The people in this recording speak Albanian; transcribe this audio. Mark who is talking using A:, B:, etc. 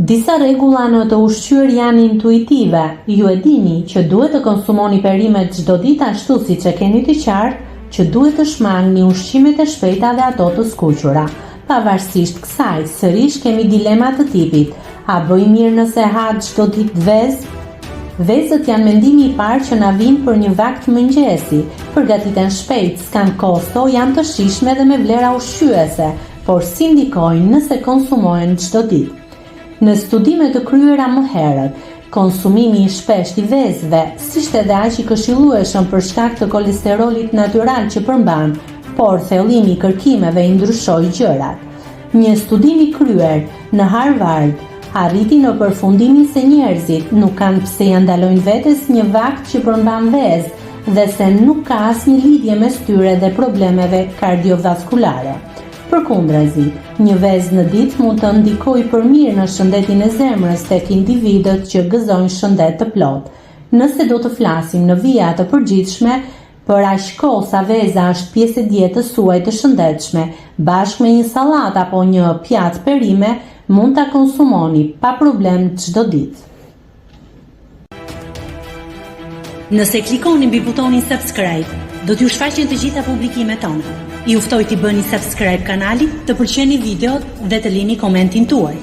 A: Disa rregulla në të ushqyer janë intuitive. Ju e dini që duhet të konsumoni perimet çdo ditë ashtu siç e keni të qartë që duhet të shmangni ushqimet e shpejta dhe ato të skuqura. Pavarësisht kësaj, sërish kemi dilema të tipit: a bëj mirë nëse ha çdo ditë vezë? Vezët janë mendimi i parë që na vijnë për një vakt mëngjesi. Përgatiten shpejt, s'kan kosto, janë të shijshme dhe me vlera ushqyese, por si ndikojnë nëse konsumohen çdo ditë? Në studime të kryera më herët, konsumimi i shpesht i vezëve, si ishte edhe aq i këshillueshëm për shkak të kolesterolit natyral që përmban, por thellimi i kërkimeve i ndryshoi gjërat. Një studim i kryer në Harvard arriti në përfundimin se njerëzit nuk kanë pse ja ndalojnë vetes një vakt që përmban vezë dhe se nuk ka asnjë lidhje mes tyre dhe problemeve kardiovaskulare. Përkundrazi, një vezë në ditë mund të ndikojë për mirë në shëndetin e zemrës tek individët që gëzojnë shëndet të plotë. Nëse do të flasim në vija të përgjithshme, për aq kohë sa veza është pjesë e dietës suaj të shëndetshme, bashkë me një sallatë apo një pjatë perime, mund ta konsumoni pa problem çdo ditë.
B: Nëse klikoni mbi butonin subscribe, do t'ju shfaqen të gjitha publikimet tona. Ju ftoj t'i bëni subscribe kanalit, të pëlqeni videot dhe të lini komentin tuaj.